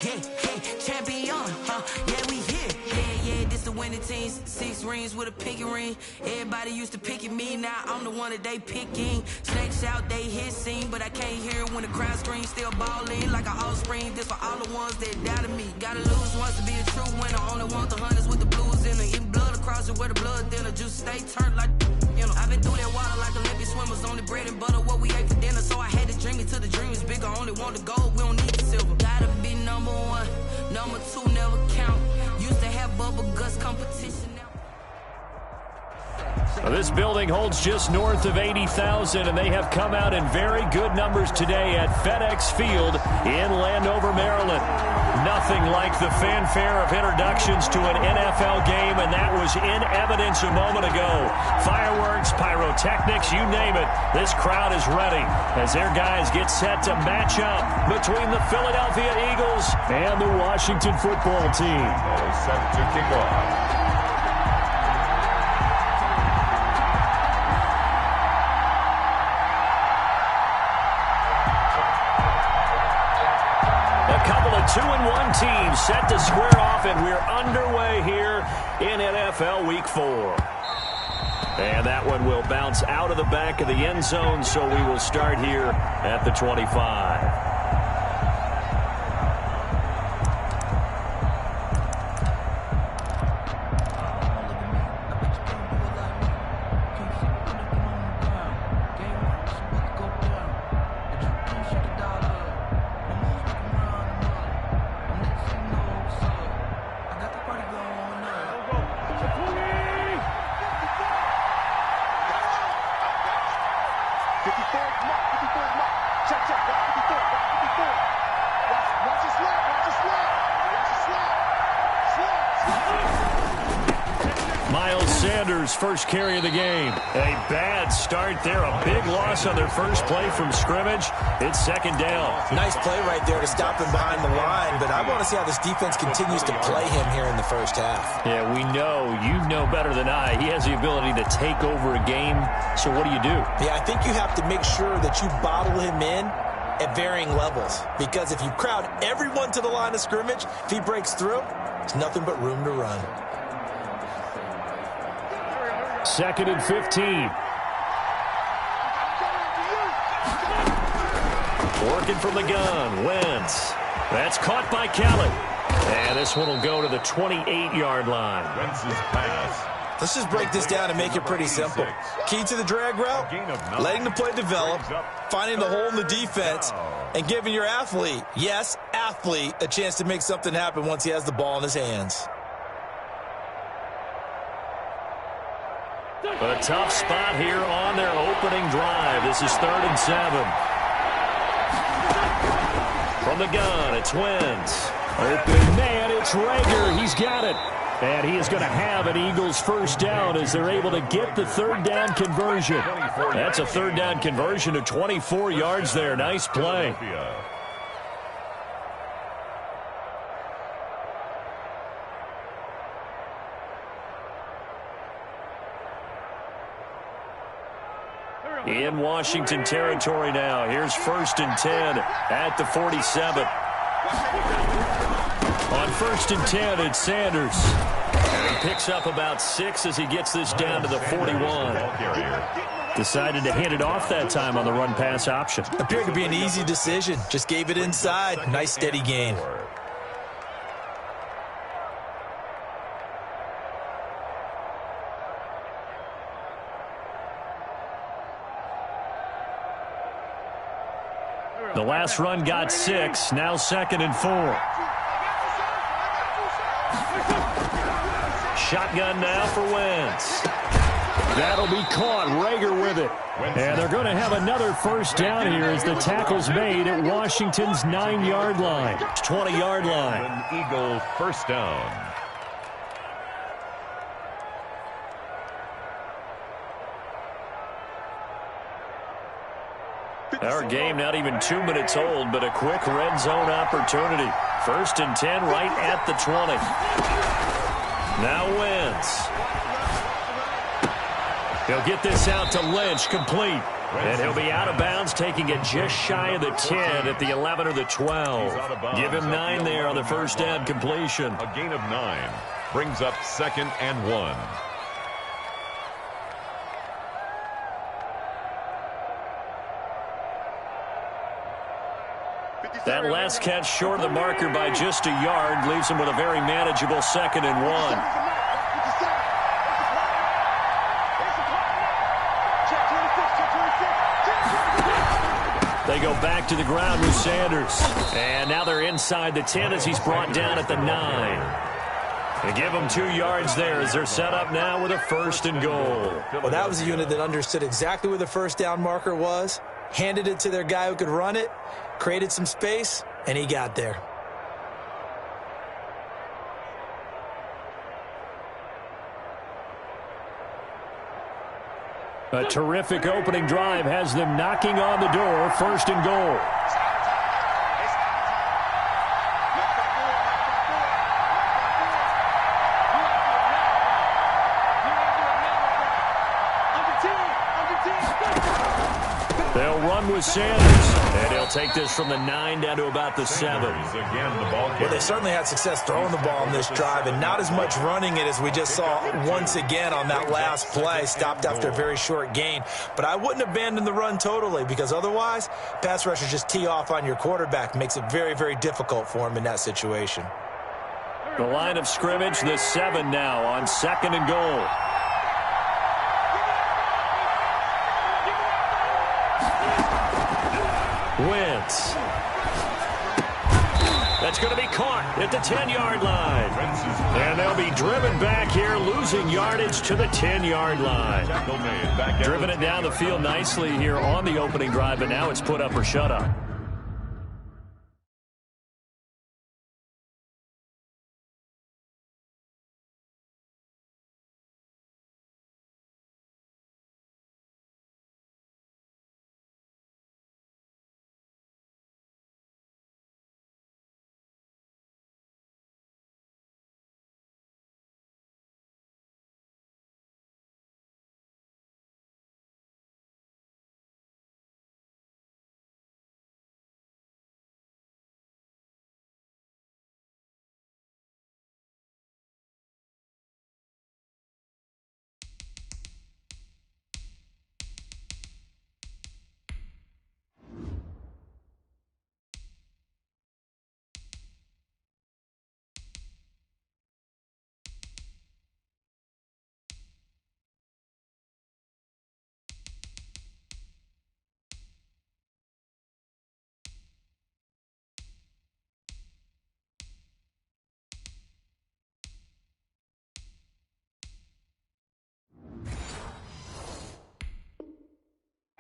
Champion, yeah, we here. Yeah, this the winning teams. 6 rings with a pinky ring. Everybody used to pick at me, now I'm the one that they picking. Snakes out, they hit scene, but I can't hear it when the crowd screams. Still ballin' like an offspring. This for all the ones that doubted me. Gotta lose once to be a true winner. Only want the hunters with the blues in it. Even blood across it where the blood thinner. Just stay turned like, you know. I've been through that water like Olympic swimmers. Only bread and butter, what we ate for dinner. So I had to dream it till the dream is bigger. Only want the gold, we don't need the silver. Gotta be number 1, number 2 never count. Used to have bubble guts competition now. Well, this building holds just north of 80,000, and they have come out in very good numbers today at FedEx Field in Landover, Maryland. Nothing like the fanfare of introductions to an NFL game, and that was in evidence a moment ago. Fireworks, pyrotechnics, you name it. This crowd is ready as their guys get set to match up between the Philadelphia Eagles and the Washington football team. Set to kick off. A couple of 2-1 teams set to square off, and we're underway here in NFL Week 4. And that one will bounce out of the back of the end zone, so we will start here at the 25. First carry of the game. A bad start there. A big loss on their first play from scrimmage. It's second down. Nice play right there to stop him behind the line, but I want to see how this defense continues to play him here in the first half. Yeah, we know. You know better than I. He has the ability to take over a game. So what do you do? Yeah, I think you have to make sure that you bottle him in at varying levels, because if you crowd everyone to the line of scrimmage, if he breaks through, there's nothing but room to run. 2nd and 15. Working from the gun. Wentz. That's caught by Kelly. And this one will go to the 28-yard line. Wentz's pass. Let's just break this down and make it pretty simple. Key to the drag route, letting the play develop, finding the hole in the defense, and giving your athlete, yes, athlete, a chance to make something happen once he has the ball in his hands. But a tough spot here on their opening drive. This is 3rd and 7. From the gun, it's Wentz. Open man, it's Rager. He's got it. And he is going to have an Eagles first down as they're able to get the 3rd down conversion. That's a 3rd down conversion of 24 yards there. Nice play. In Washington territory now. Here's 1st and 10 at the 47. On 1st and 10, it's Sanders. And he picks up about 6 as he gets this down to the 41. Decided to hand it off that time on the run-pass option. Appeared to be an easy decision. Just gave it inside. Nice steady gain. The last run got 6. Now 2nd and 4. Shotgun now for Wentz. That'll be caught. Rager with it. And they're going to have another first down here as the tackle's made at Washington's 9-yard line. 20-yard line. An Eagle first down. Our game not even 2 minutes old, but a quick red zone opportunity. 1st and 10 right at the 20. Now Wentz. They'll get this out to Lynch, complete. And he'll be out of bounds, taking it just shy of the 10 at the 11 or the 12. Give him 9 there on the first down completion. A gain of 9 brings up 2nd and 1. That last catch short of the marker by just a yard leaves him with a very manageable 2nd and 1. They go back to the ground with Sanders. And now they're inside the 10 as he's brought down at the 9. They give them 2 yards there as they're set up now with a 1st and goal. Well, that was a unit that understood exactly where the first down marker was, handed it to their guy who could run it, created some space, and he got there. A terrific opening drive has them knocking on the door, 1st and goal. They'll run with Sanders, and he'll take this from the 9 down to about the 7. Well, they certainly had success throwing the ball on this drive, and not as much running it as we just saw once again on that last play. Stopped after a very short gain. But I wouldn't abandon the run totally, because otherwise, pass rushers just tee off on your quarterback. Makes it very, very difficult for him in that situation. The line of scrimmage, the 7 now on 2nd and goal. Wentz. That's going to be caught at the 10-yard line. And they'll be driven back here, losing yardage to the 10-yard line. Driven it down the field nicely here on the opening drive, but now it's put up or shut up.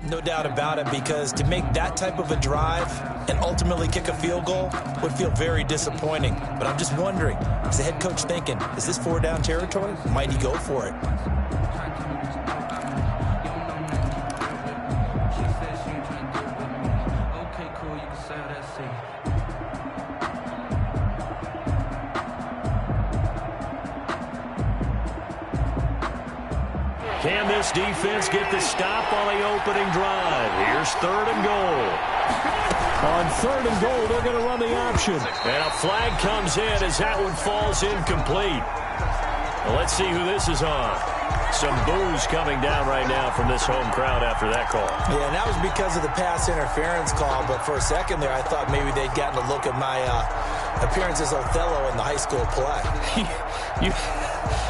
No doubt about it, because to make that type of a drive and ultimately kick a field goal would feel very disappointing. But I'm just wondering, is the head coach thinking, is this 4-down territory? Might he go for it? Can this defense get the stop on the opening drive? Here's 3rd and goal. On 3rd and goal, they're going to run the option. And a flag comes in as that one falls incomplete. Well, let's see who this is on. Some boos coming down right now from this home crowd after that call. Yeah, and that was because of the pass interference call. But for a second there, I thought maybe they'd gotten a look at my appearance as Othello in the high school play.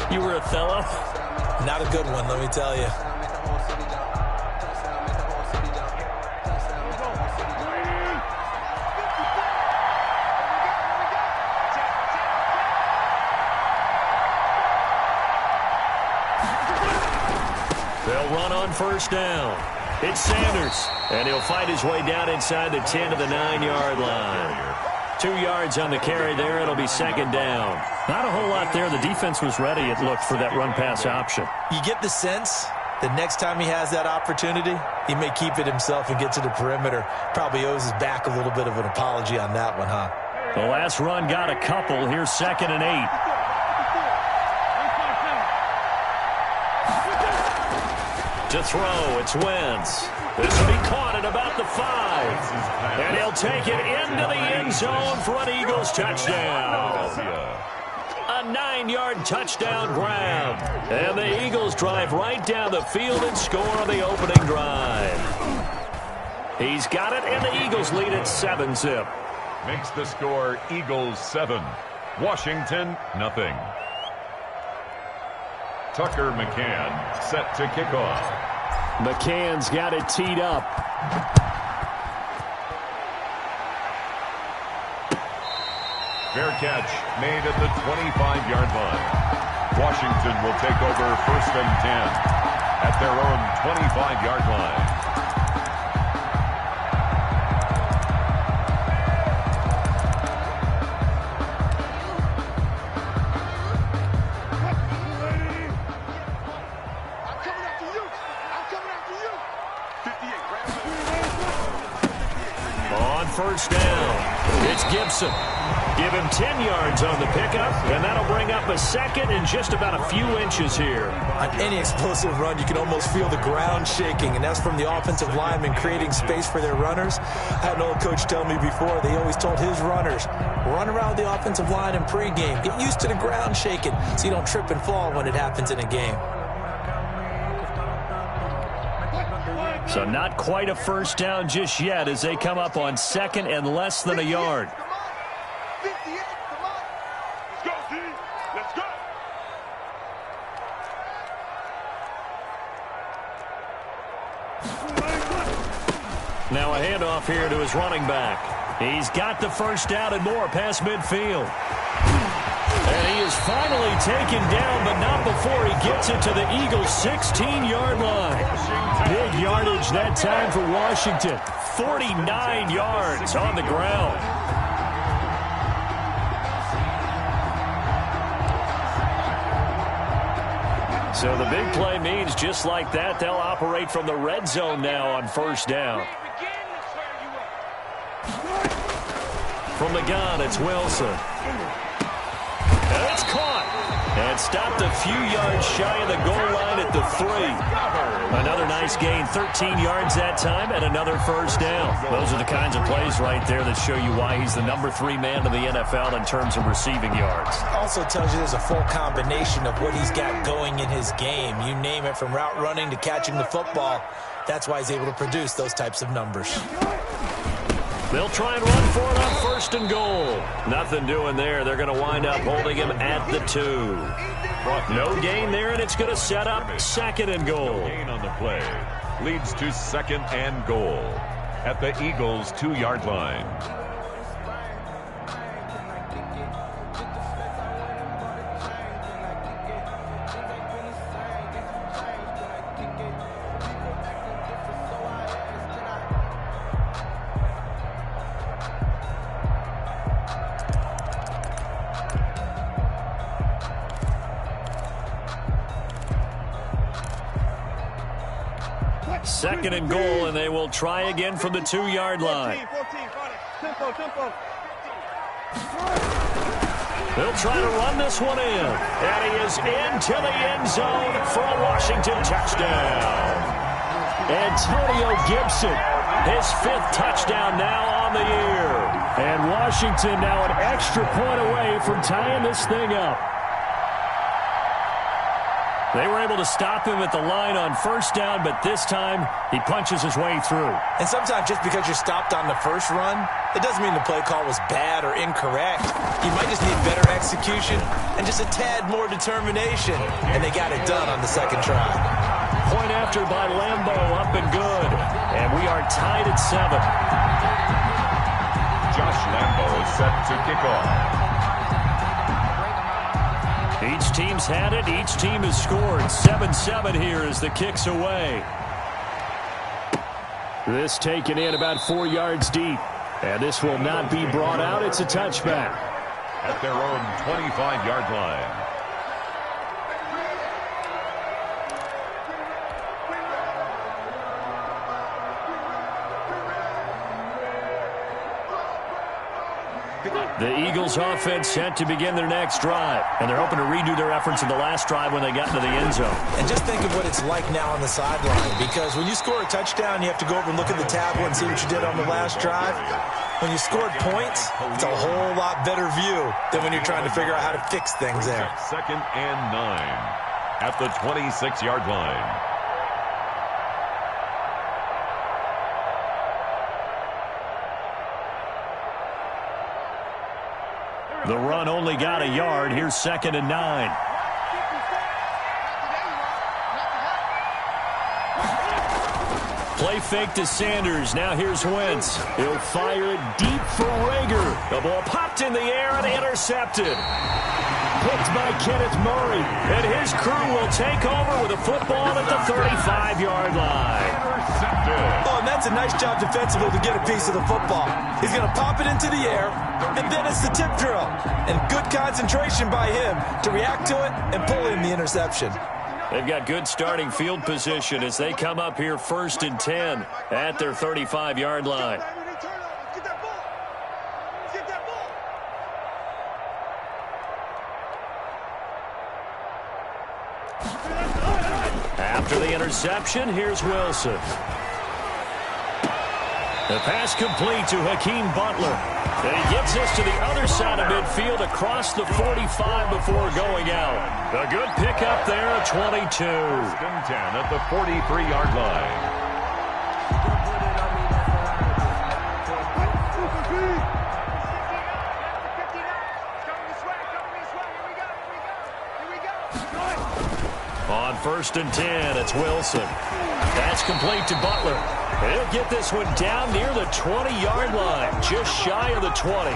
You were Othello? Not a good one, let me tell you. They'll run on 1st down. It's Sanders, and he'll fight his way down inside the 10 to the 9-yard line. 2 yards on the carry there. It'll be 2nd down. Not a whole lot there. The defense was ready, it looked, for that run-pass option. You get the sense that next time he has that opportunity, he may keep it himself and get to the perimeter. Probably owes his back a little bit of an apology on that one, huh? The last run got a couple. Here's 2nd and 8. To throw, it's Wentz. This will be caught at about the 5. And he'll take it into the end zone for an Eagles touchdown. A 9-yard touchdown grab. And the Eagles drive right down the field and score on the opening drive. He's got it, and the Eagles lead at 7-zip. Makes the score Eagles 7. Washington, nothing. Tucker McCann set to kick off. McCann's got it teed up. Fair catch made at the 25-yard line. Washington will take over 1st and 10 at their own 25-yard line. First down. It's Gibson. Give him 10 yards on the pickup, and that'll bring up a second and just about a few inches here. On any explosive run, you can almost feel the ground shaking, and that's from the offensive linemen creating space for their runners. I had an old coach tell me before, they always told his runners, run around the offensive line in pregame. Get used to the ground shaking so you don't trip and fall when it happens in a game. So not quite a first down just yet as they come up on second and less than a yard. Now a handoff here to his running back. He's got the first down and more past midfield. And he is finally taken down, but not before he gets it to the Eagles' 16-yard line. Big yardage that time for Washington. 49 yards on the ground. So the big play means just like that, they'll operate from the red zone now on first down. From the gun, it's Wilson. And it's caught. And stopped a few yards shy of the goal line at the 3. Another nice gain, 13 yards that time, and another first down. Those are the kinds of plays right there that show you why he's the number 3 man in the NFL in terms of receiving yards. Also tells you there's a full combination of what he's got going in his game. You name it, from route running to catching the football. That's why he's able to produce those types of numbers. They'll try and run for it on first and goal. Nothing doing there. They're going to wind up holding him at the 2. No gain there, and it's going to set up second and goal. Gain on the play leads to second and goal at the Eagles' 2-yard line. Second and goal, and they will try again from the 2-yard line. They'll try to run this one in, and he is into the end zone for a Washington touchdown. Antonio Gibson, his 5th touchdown now on the year. And Washington now an extra point away from tying this thing up. They were able to stop him at the line on first down, but this time he punches his way through. And sometimes just because you're stopped on the first run, it doesn't mean the play call was bad or incorrect. You might just need better execution and just a tad more determination, and they got it done on the second try. Point after by Lambo, up and good. And we are tied at 7. Josh Lambo is set to kick off. Each team's had it. Each team has scored. 7-7 here as the kick's away. This taken in about 4 yards deep. And this will not be brought out. It's a touchback. At their own 25-yard line. The Eagles offense set to begin their next drive, and they're hoping to redo their efforts in the last drive when they got into the end zone. And just think of what it's like now on the sideline, because when you score a touchdown, you have to go over and look at the tablet and see what you did on the last drive. When you scored points, it's a whole lot better view than when you're trying to figure out how to fix things there. 2nd and 9 at the 26-yard line. The run only got a yard. Here's 2nd and 9. Play fake to Sanders. Now here's Wentz. He'll fire it deep for Rager. The ball popped in the air and intercepted. Picked by Kenneth Murray. And his crew will take over with a football at the 35-yard line. Oh, and that's a nice job defensively to get a piece of the football. He's going to pop it into the air, and then it's the tip drill. And good concentration by him to react to it and pull in the interception. They've got good starting field position as they come up here 1st and 10 at their 35-yard line. After the interception, here's Wilson. The pass complete to Hakeem Butler. And he gets this to the other side of midfield across the 45 before going out. A good pickup there at 22. 1st and 10 at the 43-yard line. On 1st and 10, it's Wilson. That's complete to Butler. He'll get this one down near the 20-yard line, just shy of the 20.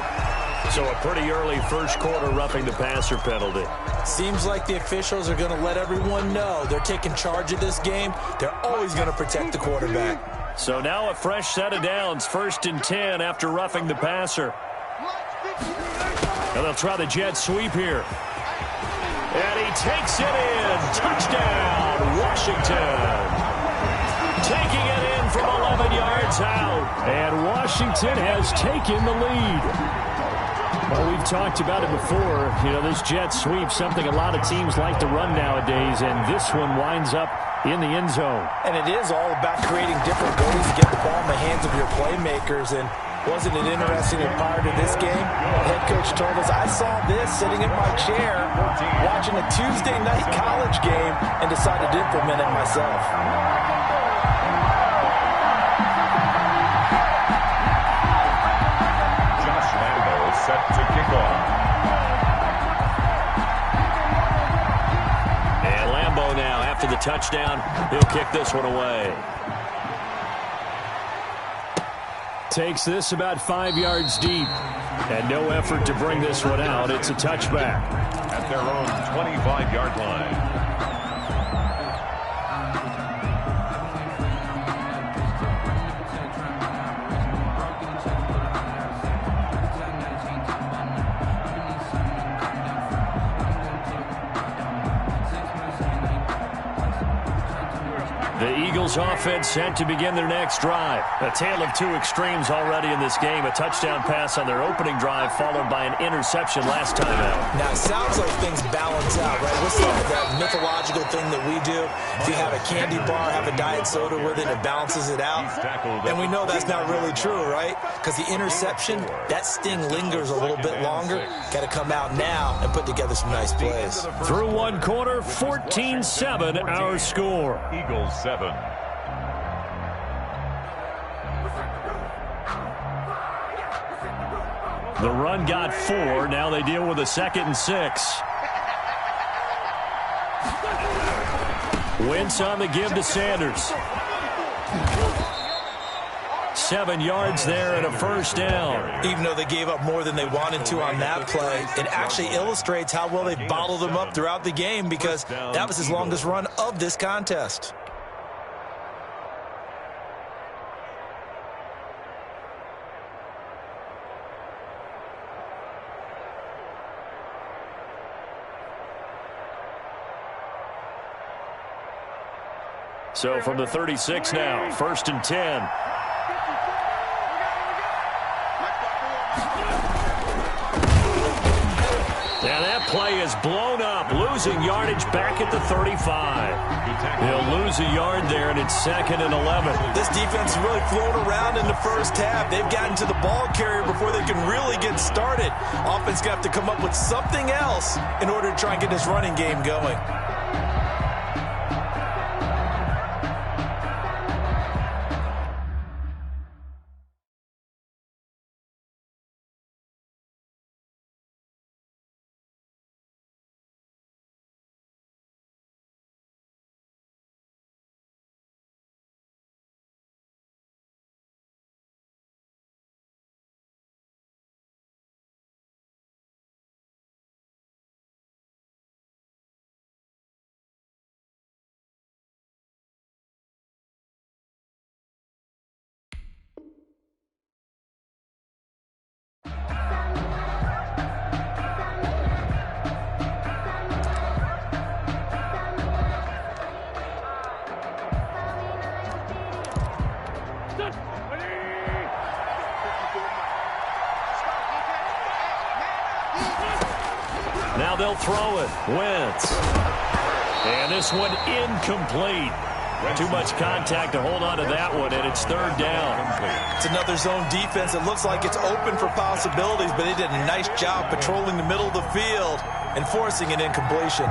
So a pretty early first quarter roughing the passer penalty. Seems like the officials are going to let everyone know they're taking charge of this game. They're always going to protect the quarterback. So now a fresh set of downs, 1st and 10 after roughing the passer. And they'll try the jet sweep here. And he takes it in. Touchdown, Washington. Taking it in from 11 yards out. And Washington has taken the lead. Well, we've talked about it before. You know, this jet sweep, something a lot of teams like to run nowadays, and this one winds up in the end zone. And it is all about creating different ways to get the ball in the hands of your playmakers. And wasn't it interesting that prior to this game, the head coach told us, I saw this sitting in my chair watching a Tuesday night college game and decided to implement it myself. Set to kick off. And Lambeau now, after the touchdown, he'll kick this one away. Takes this about 5 yards deep. And no effort to bring this one out. It's a touchback. At their own 25-yard line. The Eagles offense set to begin their next drive. A tale of two extremes already in this game. A touchdown pass on their opening drive followed by an interception last time out. Now, it sounds like things balance out, right? What's that mythological thing that we do? If you have a candy bar, have a diet soda with it, it balances it out. And we know that's not really true, right? Because the interception, that sting lingers a little bit longer. Got to come out now and put together some nice plays. Through one quarter, 14-7 our score. Eagles 7. The run got 4. Now they deal with a 2nd and 6. Wentz on the give to Sanders. 7 yards there and a first down. Even though they gave up more than they wanted to on that play, it actually illustrates how well they bottled them up throughout the game, because that was his longest run of this contest. So from the 36 now, 1st and 10. is blown up, losing yardage back at the 35. He'll lose a yard there, and it's 2nd and 11. This defense is really flown around in the first half. They've gotten to the ball carrier before they can really get started. Offense got to come up with something else in order to try and get this running game going. Now they'll throw it. Wentz. And this one incomplete. Too much contact to hold on to that one, and it's 3rd down. It's another zone defense. It looks like it's open for possibilities, but they did a nice job patrolling the middle of the field and forcing an incompletion.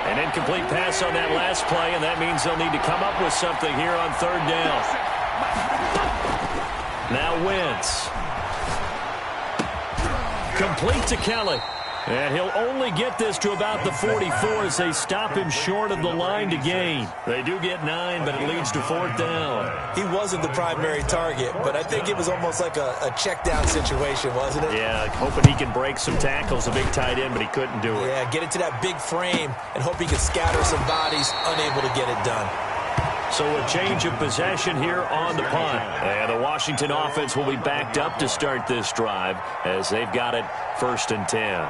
An incomplete pass on that last play, and that means they'll need to come up with something here on 3rd down. Now Wentz. Complete to Kelly. And he'll only get this to about the 44 as they stop him short of the line to gain. They do get 9, but it leads to 4th down. He wasn't the primary target, but I think it was almost like a check down situation, wasn't it? Yeah, hoping he can break some tackles, a big tight end, but he couldn't do it. Yeah, get it to that big frame and hope he can scatter some bodies, unable to get it done. So a change of possession here on the punt. And the Washington offense will be backed up to start this drive as they've got it 1st and 10.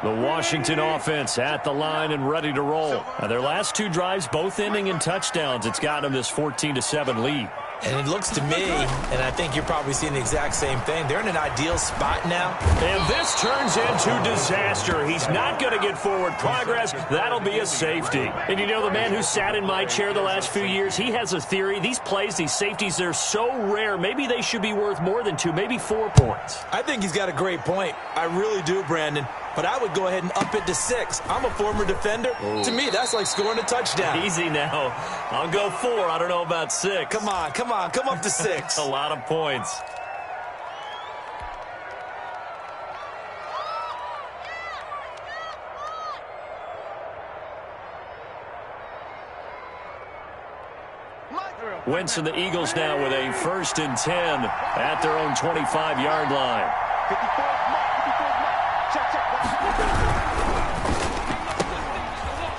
The Washington offense at the line and ready to roll. Now, their last 2 drives, both ending in touchdowns. It's got them this 14-7 lead. And it looks to me, and I think you're probably seeing the exact same thing, they're in an ideal spot now. And this turns into disaster. He's not going to get forward progress. That'll be a safety. And you know, the man who sat in my chair the last few years, he has a theory. These plays, these safeties, they're so rare. Maybe they should be worth more than 2, maybe 4 points. I think he's got a great point. I really do, Brandon. But I would go ahead and up it to 6. I'm a former defender. Ooh. To me, that's like scoring a touchdown. Easy now. I'll go 4. I don't know about 6. Come on. Come up to 6. A lot of points. Wentz and the Eagles now with a 1st and 10 at their own 25-yard line.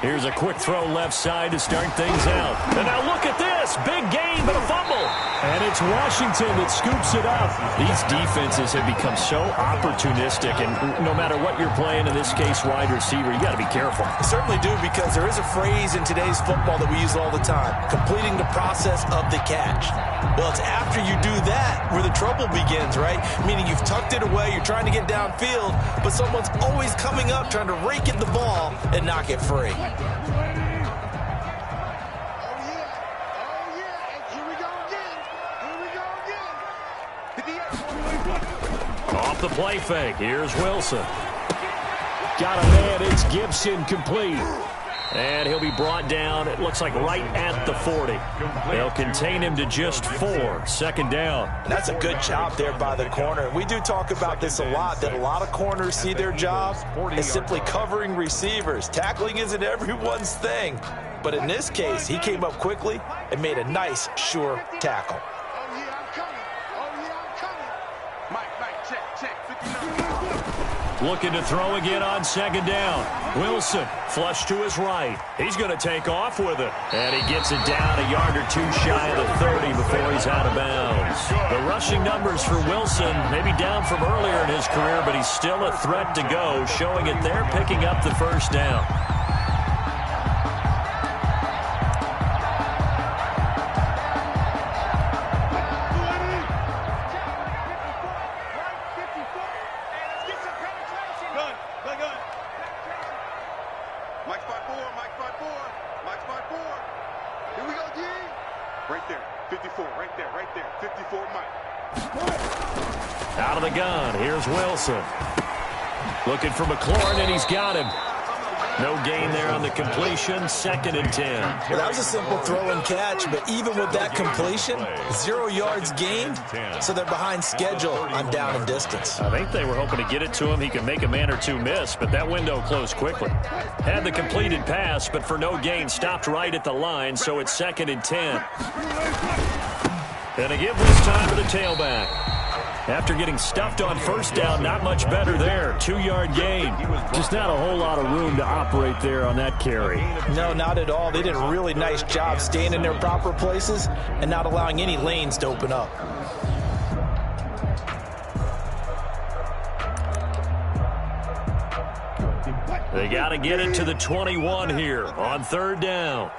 Here's a quick throw left side to start things out. And now look at this. Big gain, but a fumble. And it's Washington that scoops it up. These defenses have become so opportunistic, and no matter what you're playing, in this case, wide receiver, you got to be careful. I certainly do, because there is a phrase in today's football that we use all the time, completing the process of the catch. Well, it's after you do that where the trouble begins, right? Meaning you've tucked it away, you're trying to get downfield, but someone's always coming up trying to rake in the ball and knock it free. Off the play fake. Here's Wilson. Got a man. It's Gibson complete. And he'll be brought down, it looks like, right at the 40. They'll contain him to just 4. 2nd down. And that's a good job there by the corner. We do talk about this a lot, that a lot of corners see their job as simply covering receivers. Tackling isn't everyone's thing. But in this case, he came up quickly and made a nice, sure tackle. looking to throw again on second down. Wilson, flush to his right. He's going to take off with it. And he gets it down a yard or two shy of the 30 before he's out of bounds. The rushing numbers for Wilson, maybe down from earlier in his career, but he's still a threat to go, showing it there, picking up the first down. Out of the gun, here's Wilson. Looking for McLaurin, and he's got him. No gain there on the completion, 2nd and 10. Well, that was a simple throw and catch, but even with that completion, 0 yards gained, so they're behind schedule on down and distance. I think they were hoping to get it to him. He could make a man or two miss, but that window closed quickly. Had the completed pass, but for no gain, stopped right at the line, so it's 2nd and 10. And a give this time to the tailback. After getting stuffed on first down, not much better there. 2-yard gain. Just not a whole lot of room to operate there on that carry. No, not at all. They did a really nice job staying in their proper places and not allowing any lanes to open up. They got to get it to the 21 here on 3rd down.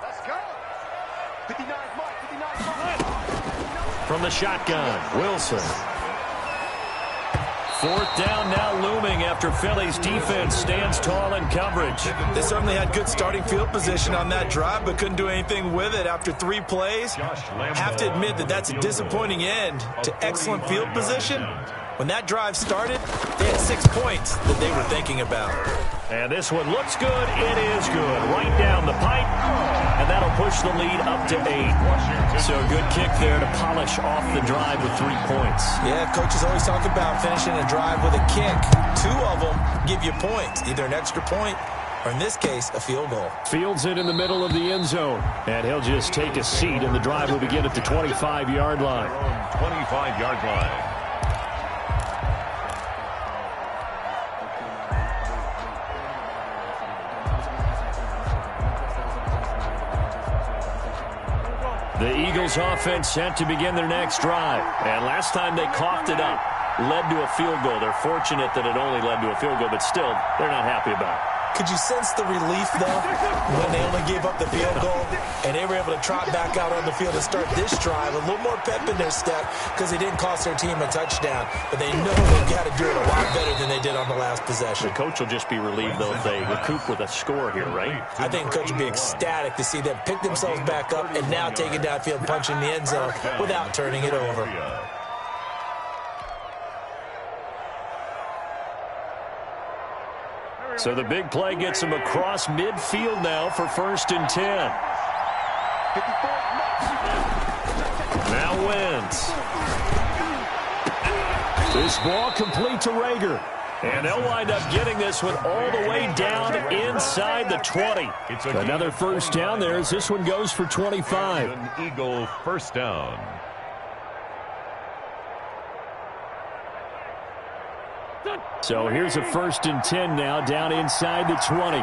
From the shotgun, Wilson. 4th down now looming after Philly's defense stands tall in coverage. They certainly had good starting field position on that drive, but couldn't do anything with it after 3 plays. Have to admit that that's a disappointing end to excellent field position. When that drive started, they had 6 points that they were thinking about. And this one looks good. It is good. Right down the pipe. And that'll push the lead up to 8. So a good kick there to polish off the drive with 3 points. Yeah, coaches always talk about finishing a drive with a kick. 2 of them give you points, either an extra point or, in this case, a field goal. Fields it in the middle of the end zone. And he'll just take a seat, and the drive will begin at the 25-yard line. 25-yard line. The Eagles offense set to begin their next drive. And last time they coughed it up, led to a field goal. They're fortunate that it only led to a field goal, but still, they're not happy about it. Could you sense the relief, though, when they only gave up the field goal and they were able to trot back out on the field and start this drive? A little more pep in their step because they didn't cost their team a touchdown, but they know they've got to do it a lot better than they did on the last possession. The coach will just be relieved, though, if they recoup with a score here, right? I think coach will be ecstatic to see them pick themselves back up and now take it downfield, punching the end zone without turning it over. So the big play gets him across midfield now for 1st and 10. Now Wentz. This ball complete to Rager. And they'll wind up getting this one all the way down inside the 20. Another first down there as this one goes for 25. An Eagle first down. So here's a 1st and 10 now down inside the 20.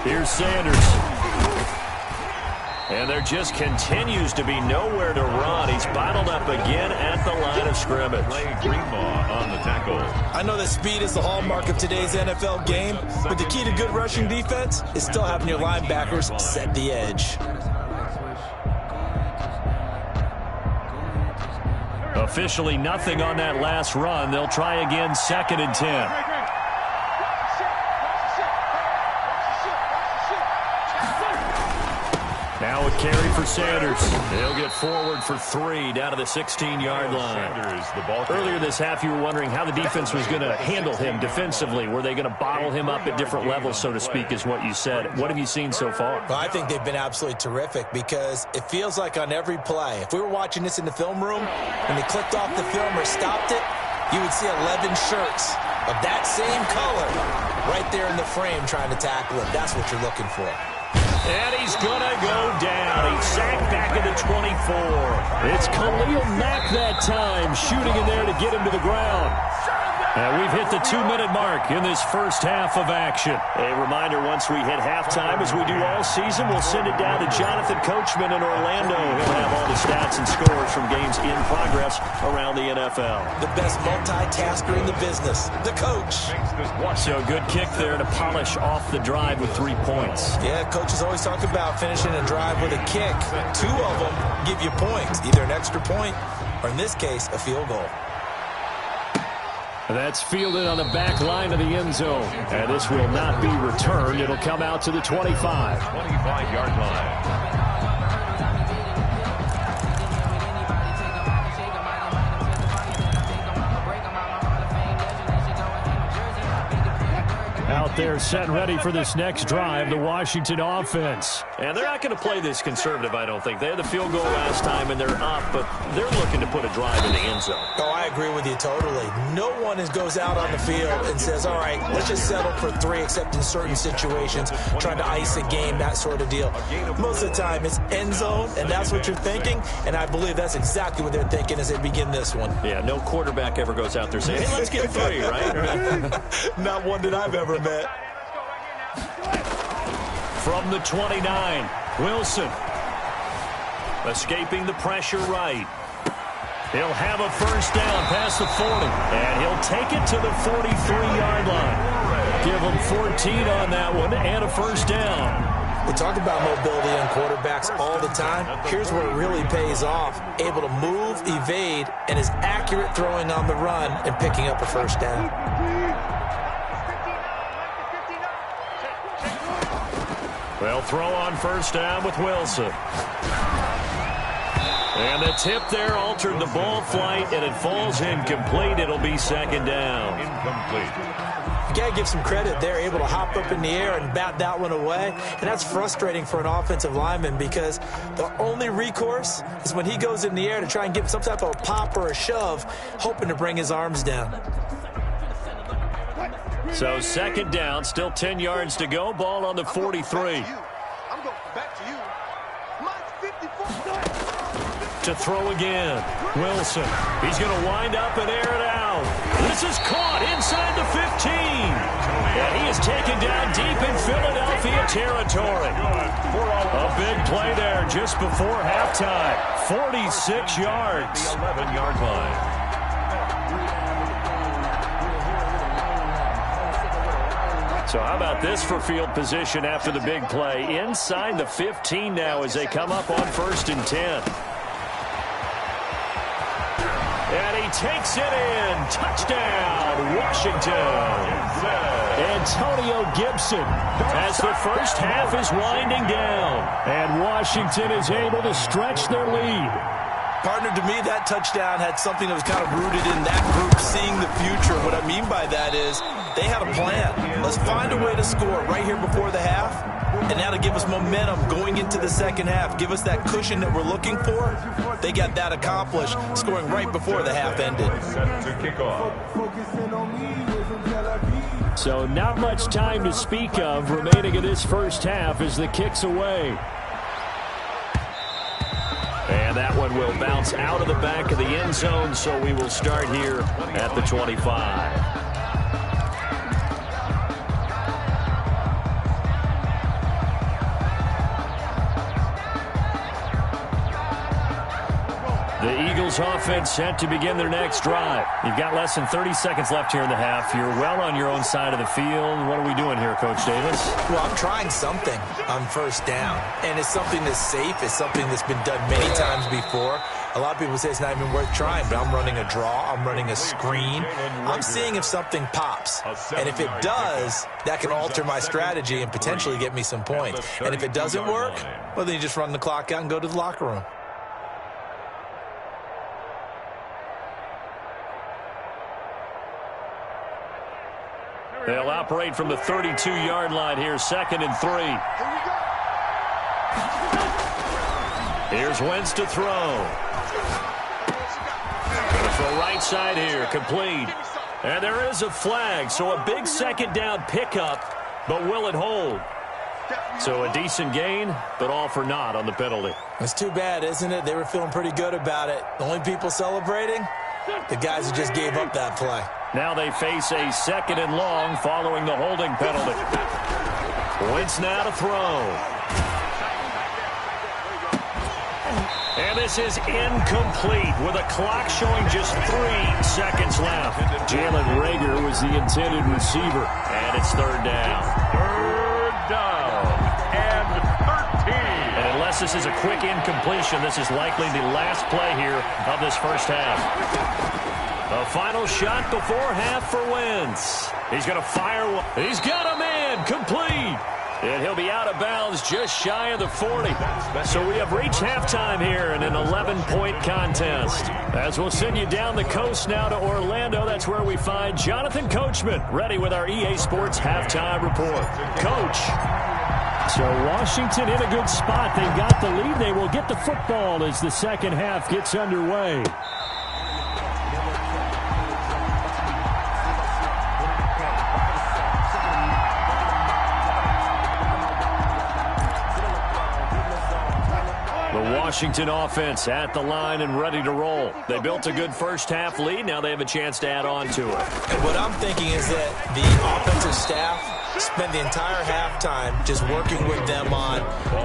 Here's Sanders. And there just continues to be nowhere to run. He's bottled up again at the line of scrimmage. Greenlaw on the tackle. I know that speed is the hallmark of today's NFL game, but the key to good rushing defense is still having your linebackers set the edge. Officially nothing on that last run. They'll try again, 2nd and 10. Now a carry for Sanders. He'll get forward for 3 down to the 16-yard line. Earlier this half, you were wondering how the defense was going to handle him defensively. Were they going to bottle him up at different levels, so to speak, is what you said. What have you seen so far? Well, I think they've been absolutely terrific because it feels like on every play, if we were watching this in the film room, when they clicked off the film or stopped it, you would see 11 shirts of that same color right there in the frame trying to tackle him. That's what you're looking for. And he's going to go down. He's sacked back at the 25. It's Khalil Mack that time, shooting in there to get him to the ground. And we've hit the 2-minute mark in this first half of action. A reminder, once we hit halftime, as we do all season, we'll send it down to Jonathan Coachman in Orlando. He'll have all the stats and scores from games in progress around the NFL. The best multitasker in the business, the coach. So good kick there to polish off the drive with 3 points. Yeah, coaches always talk about finishing a drive with a kick. 2 of them give you points, either an extra point or, in this case, a field goal. That's fielded on the back line of the end zone. And this will not be returned. It'll come out to the 25. 25-yard line. Out there set and ready for this next drive, the Washington offense. And they're not going to play this conservative, I don't think. They had the field goal last time, and they're up, but they're looking to put a drive in the end zone. Oh, I agree with you totally. No one goes out on the field and says, all right, let's just settle for 3, except in certain situations, trying to ice a game, that sort of deal. Most of the time, it's end zone, and that's what you're thinking, and I believe that's exactly what they're thinking as they begin this one. Yeah, no quarterback ever goes out there saying, hey, let's get 3, right? Not one that I've ever met. From the 29, Wilson. Escaping the pressure right. He'll have a first down past the 40. And he'll take it to the 43-yard line. Give him 14 on that one and a first down. We talk about mobility on quarterbacks all the time. Here's where it really pays off. Able to move, evade, and is accurate throwing on the run and picking up a first down. They'll throw on first down with Wilson. And the tip there altered the ball flight, and it falls incomplete. It'll be second down. Incomplete. You got to give some credit. They're able to hop up in the air and bat that one away. And that's frustrating for an offensive lineman because the only recourse is when he goes in the air to try and get some type of a pop or a shove, hoping to bring his arms down. So second down, still 10 yards to go. Ball on the 43. I'm going back to you. Mine's 54. To throw again. Wilson. He's going to wind up and air it out. This is caught inside the 15. And he is taken down deep in Philadelphia territory. A big play there just before halftime. 46 yards. The 11-yard line. So how about this for field position after the big play? Inside the 15 now as they come up on 1st and 10. And he takes it in. Touchdown, Washington. Antonio Gibson as the first half is winding down. And Washington is able to stretch their lead. Partner, to me, that touchdown had something that was kind of rooted in that group seeing the future. What I mean by that is they had a plan. Let's find a way to score right here before the half, and that'll give us momentum going into the second half. Give us that cushion that we're looking for. They got that accomplished, scoring right before the half ended. Set to kick off. So not much time to speak of remaining in this first half as the kick's away. And that one will bounce out of the back of the end zone, so we will start here at the 25. The Eagles offense set to begin their next drive. You've got less than 30 seconds left here in the half. You're well on your own side of the field. What are we doing here, Coach Davis? Well, I'm trying something on first down, and it's something that's safe. It's something that's been done many times before. A lot of people say it's not even worth trying, but I'm running a draw. I'm running a screen. I'm seeing if something pops, and if it does, that can alter my strategy and potentially get me some points. And if it doesn't work, well, then you just run the clock out and go to the locker room. They'll operate from the 32-yard line here, 2nd and 3. Here's Wentz to throw. Going to throw right side here, complete. And there is a flag, so a big second down pickup, but will it hold? So a decent gain, but all for naught on the penalty. It's too bad, isn't it? They were feeling pretty good about it. The only people celebrating, the guys who just gave up that play. Now they face a 2nd and long following the holding penalty. Wentz now to throw. And this is incomplete with a clock showing just 3 seconds left. Jalen Reagor was the intended receiver, and it's 3rd down. 3rd down and 13. And unless this is a quick incompletion, this is likely the last play here of this first half. A final shot before half for Wentz. He's going to fire one. He's got a man complete. And he'll be out of bounds just shy of the 40. So we have reached halftime here in an 11-point contest. As we'll send you down the coast now to Orlando, that's where we find Jonathan Coachman, ready with our EA Sports halftime report. Coach. So Washington in a good spot. They've got the lead. They will get the football as the second half gets underway. Washington offense at the line and ready to roll. They built a good first half lead. Now they have a chance to add on to it. And what I'm thinking is that the offensive staff spent the entire halftime just working with them on,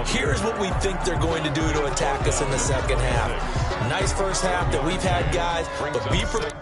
here's what we think they're going to do to attack us in the second half. Nice first half that we've had, guys, but be prepared.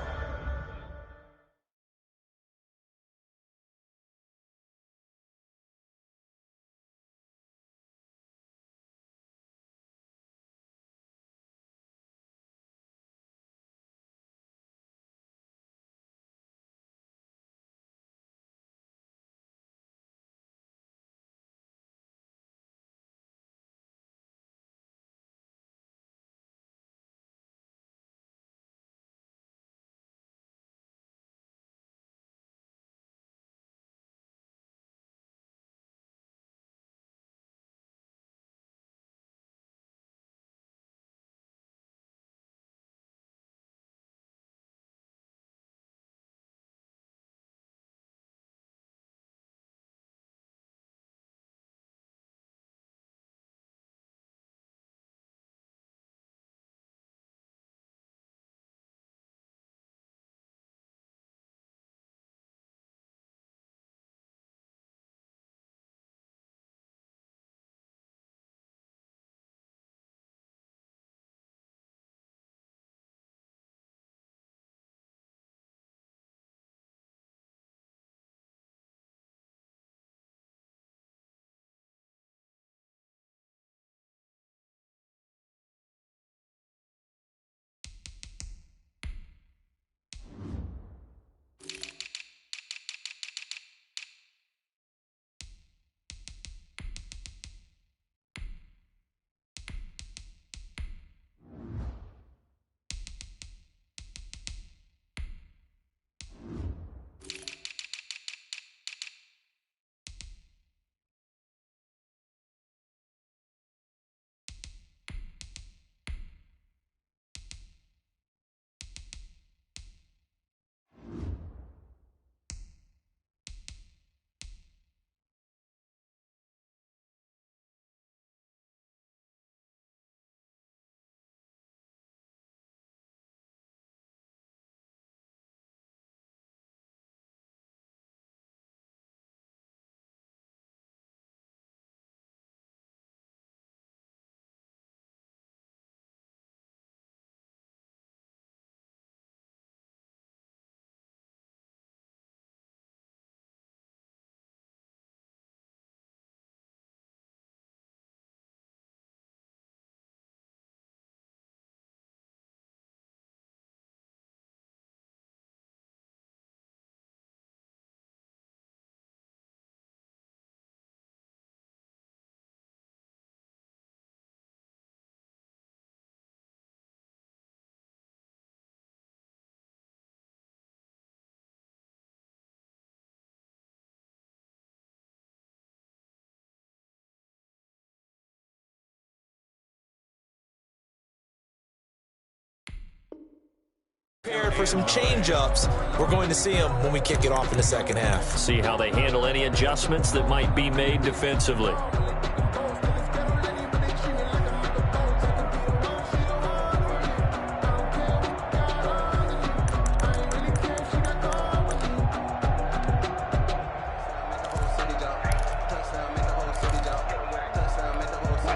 for some change-ups. We're going to see them when we kick it off in the second half. See how they handle any adjustments that might be made defensively.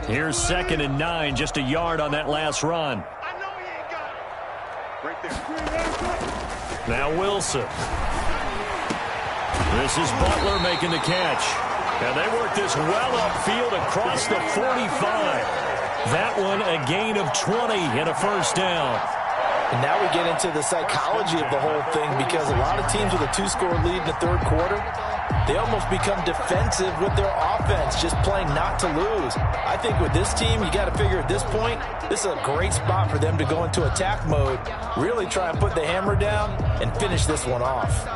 Here's 2nd and 9, just a yard on that last run. Right there. Now Wilson. This is Butler making the catch. And they work this well upfield across the 45. That one a gain of 20 and a first down. And now we get into the psychology of the whole thing, because a lot of teams with a 2-score lead in the third quarter, they almost become defensive with their offense, just playing not to lose. I think with this team, you got to figure at this point, this is a great spot for them to go into attack mode, really try and put the hammer down and finish this one off.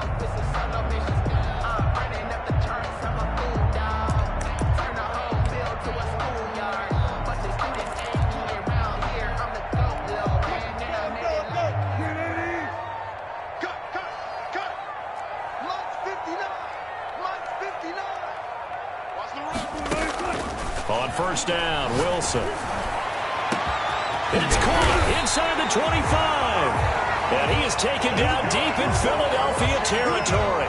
On first down, Wilson. It's caught inside the 25. And he is taken down deep in Philadelphia territory.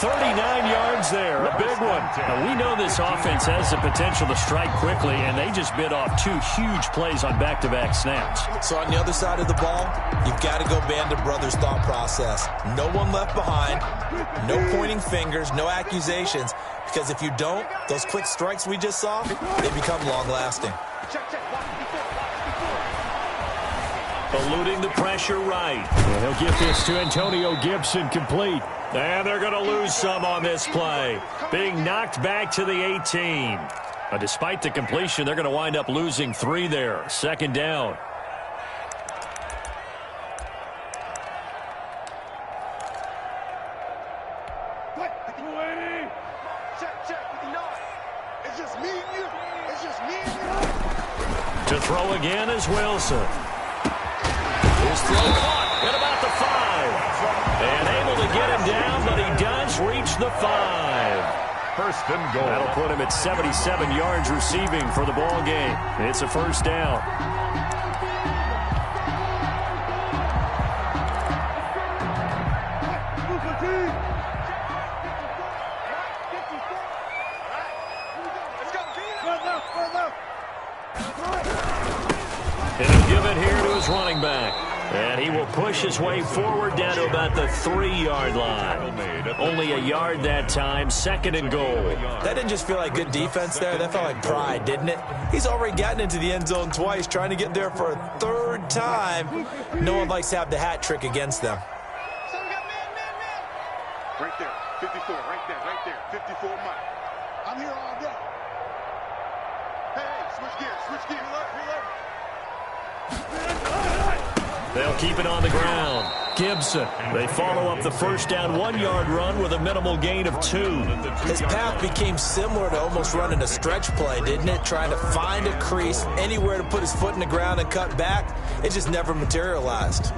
39 yards there, a big one. Now, we know this offense has the potential to strike quickly, and they just bit off 2 huge plays on back-to-back snaps. So on the other side of the ball, you've got to go Band of Brothers thought process. No one left behind, no pointing fingers, no accusations, because if you don't, those quick strikes we just saw, they become long-lasting. Eluding the pressure right. And he'll get this to Antonio Gibson complete. And they're going to lose some on this play. Being knocked back to the 18. But despite the completion, they're going to wind up losing 3 there. 2nd down. It's just me and you. It's just me and you. To throw again is Wilson. His throw caught at about the 5. And able to get him down, but he does reach the 5. First and goal. That'll put him at 77 yards receiving for the ball game. It's a first down. And he'll give it here to his running back. And he will push his way forward down to about the 3-yard line. Only a yard that time, 2nd and goal. That didn't just feel like good defense there. That felt like pride, didn't it? He's already gotten into the end zone twice, trying to get there for a 3rd time. No one likes to have the hat trick against them. Right there, 54, right there, 54 Mike. I'm here all day. Hey, switch gears, reload. They'll keep it on the ground. Gibson. They follow up the first down 1-yard run with a minimal gain of 2. His path became similar to almost running a stretch play, didn't it? Trying to find a crease, anywhere to put his foot in the ground and cut back. It just never materialized.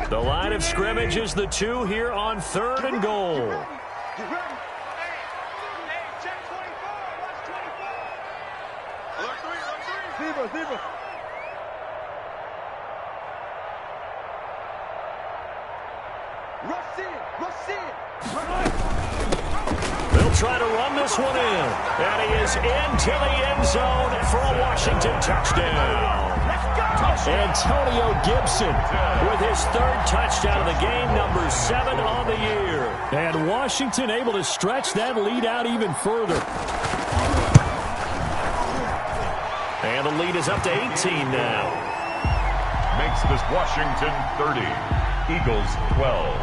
The line of scrimmage is the 2 here on 3rd and goal. You ready? Hey, check 24. Watch 24. Alert 3. Zebra. Rush in. They'll try to run this one in. And he is into the end zone for a Washington touchdown. Antonio Gibson With his 3rd touchdown of the game, number 7 on the year. and Washington able to stretch that lead out even further. And the lead is up to 18 now. Makes this Washington 30. Eagles 12.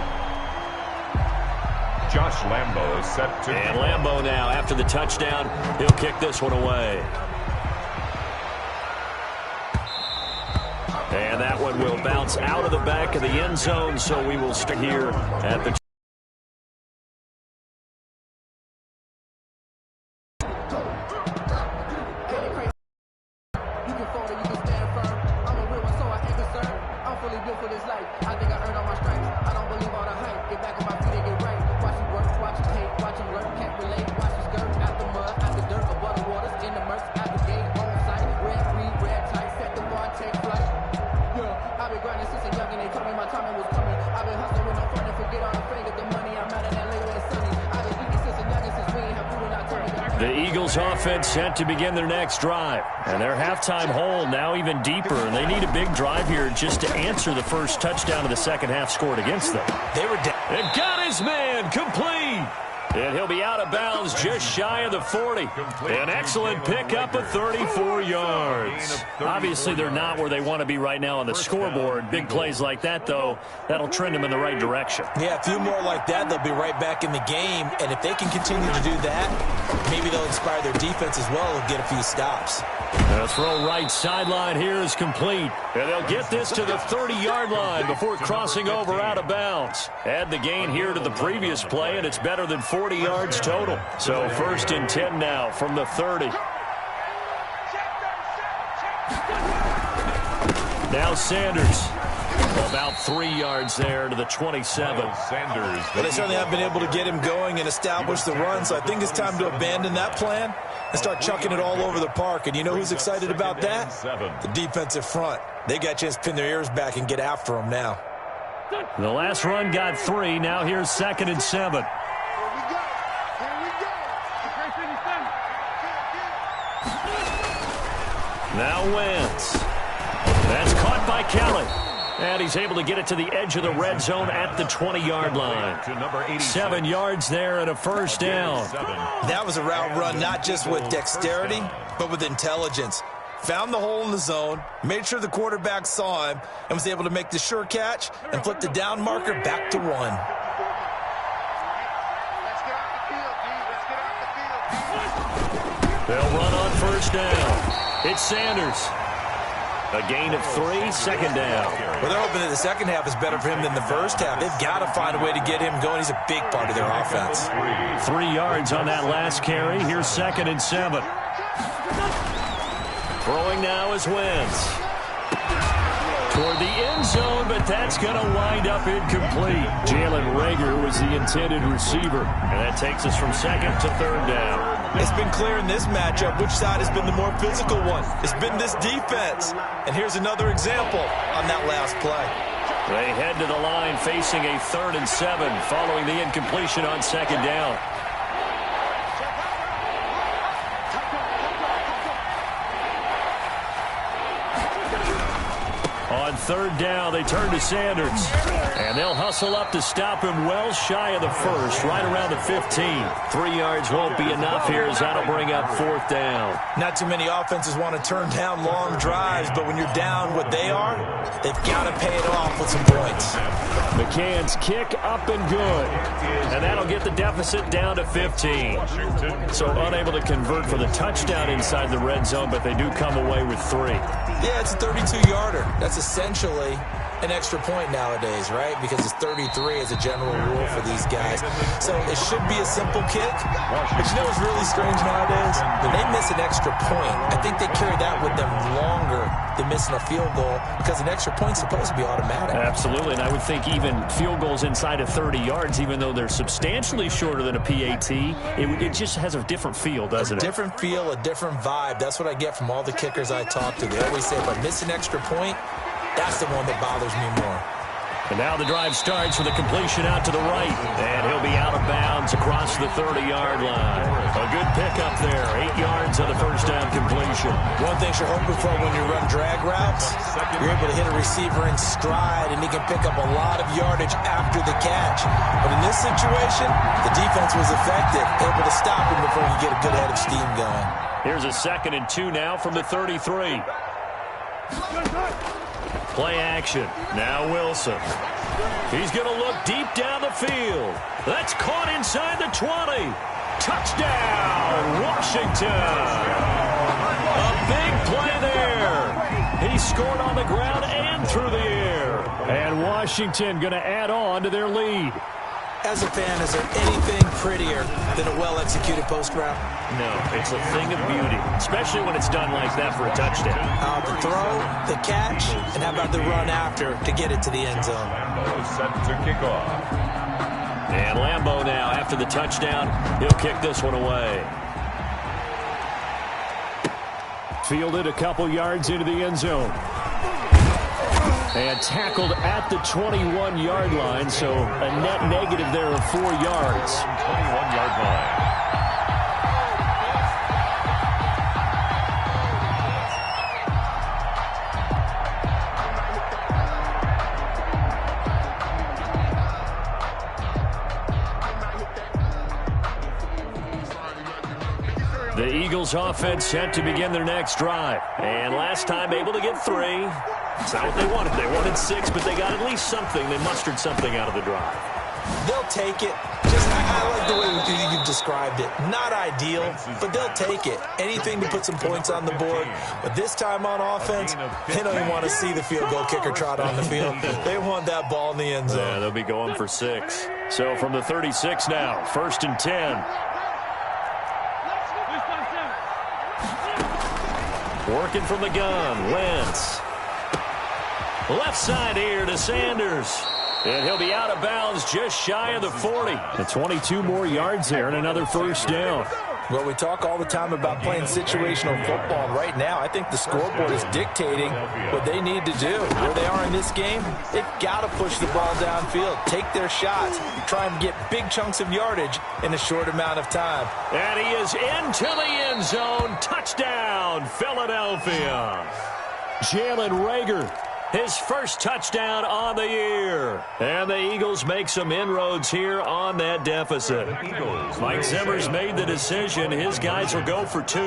Josh Lambo set to... And Lambo now, after the touchdown, he'll kick this one away. And that one will bounce out of the back of the end zone, so we will stay here at the The Eagles offense set to begin their next drive. And their halftime hole now even deeper. And they need a big drive here just to answer the first touchdown of the second half scored against them. They were down. And got his man complete. And he'll be out of bounds just shy of the 40. An excellent pickup of 34 yards. Obviously, they're not where they want to be right now on the scoreboard. Big plays like that, though, that'll trend them in the right direction. Yeah, a few more like that, they'll be right back in the game. And if they can continue to do that, maybe they'll inspire their defense as well and get a few stops. The throw right sideline here is complete. And they'll get this to the 30-yard line before crossing over out of bounds. Add the gain here to the previous play, and it's better than 40 yards total. So 1st and 10 now from the 30. Now Sanders. About 3 yards there to the 27. Sanders. But they certainly haven't been able to get him going and establish the run, so I think it's time to abandon that plan and start chucking it all over the park. And you know who's excited about that? The defensive front. They got a chance to pin their ears back and get after him now. The last run got 3. Now here's 2nd and 7. Now Wentz. That's caught by Kelly. And he's able to get it to the edge of the red zone at the 20-yard line. 7 yards there and a first down. That was a route run not just with dexterity, but with intelligence. Found the hole in the zone, made sure the quarterback saw him, and was able to make the sure catch and flip the down marker back to 1. They'll run on first down. It's Sanders. A gain of 3, 2nd down. Well, they're hoping that the second half is better for him than the first half. They've got to find a way to get him going. He's a big part of their offense. 3 yards on that last carry. Here's 2nd and 7. Throwing now is Wentz. Toward the end zone, but that's going to wind up incomplete. Jalen Reagor was the intended receiver. And that takes us from 2nd to 3rd down. It's been clear in this matchup which side has been the more physical one. It's been this defense. And here's another example on that last play. They head to the line facing a 3rd and 7 following the incompletion on 2nd down. On 3rd down, they turn to Sanders. And they'll hustle up to stop him well shy of the 1st, right around the 15. 3 yards won't be enough here as that'll bring up 4th down. Not too many offenses want to turn down long drives, but when you're down what they are, they've got to pay it off with some points. McCann's kick up and good. And that'll get the deficit down to 15. So unable to convert for the touchdown inside the red zone, but they do come away with 3. Yeah, it's a 32-yarder. That's essentially an extra point nowadays, right? Because it's 33 as a general rule for these guys. So it should be a simple kick. But you know what's really strange nowadays? When they miss an extra point, I think they carry that with them longer than missing a field goal because an extra point's supposed to be automatic. Absolutely, and I would think even field goals inside of 30 yards, even though they're substantially shorter than a PAT, it just has a different feel, doesn't it? A different feel, a different vibe. That's what I get from all the kickers I talk to. They always say if I miss an extra point, that's the one that bothers me more. And now the drive starts with a completion out to the right. And he'll be out of bounds across the 30-yard line. A good pickup there. 8 yards on the first down completion. One thing you're hoping for when you run drag routes, you're able to hit a receiver in stride, and he can pick up a lot of yardage after the catch. But in this situation, the defense was effective, able to stop him before you get a good head of steam going. Here's a 2nd and 2 now from the 33. Play action. Now Wilson. He's going to look deep down the field. That's caught inside the 20. Touchdown, Washington. A big play there. He scored on the ground and through the air. And Washington going to add on to their lead. As a fan, is there anything prettier than a well-executed post route? No, it's a thing of beauty, especially when it's done like that for a touchdown. The throw, the catch, and how about the run after to get it to the end zone? Set to kick off. And Lambeau now, after the touchdown, he'll kick this one away. Fielded a couple yards into the end zone. And tackled at the 21-yard line, so a net negative there of 4 yards. 21-yard line. The Eagles offense set to begin their next drive. And last time able to get 3. It's not what they wanted. They wanted 6, but they got at least something. They mustered something out of the drive. They'll take it. I like the way you've described it. Not ideal, but they'll take it. Anything to put some points on the board. But this time on offense, they don't even want to see the field goal kicker trot on the field. They want that ball in the end zone. Yeah, they'll be going for 6. So from the 36 now, 1st and 10. Working from the gun, Wentz. Left side here to Sanders. And he'll be out of bounds just shy of the 40. The 22 more yards there and another first down. Well, we talk all the time about playing situational football, and right now I think the scoreboard is dictating what they need to do. Where they are in this game, they've got to push the ball downfield, take their shots, try and get big chunks of yardage in a short amount of time. And he is into the end zone. Touchdown, Philadelphia. Jalen Reagor. His first touchdown on the year. And the Eagles make some inroads here on that deficit. Mike Zimmer's made the decision. His guys will go for 2.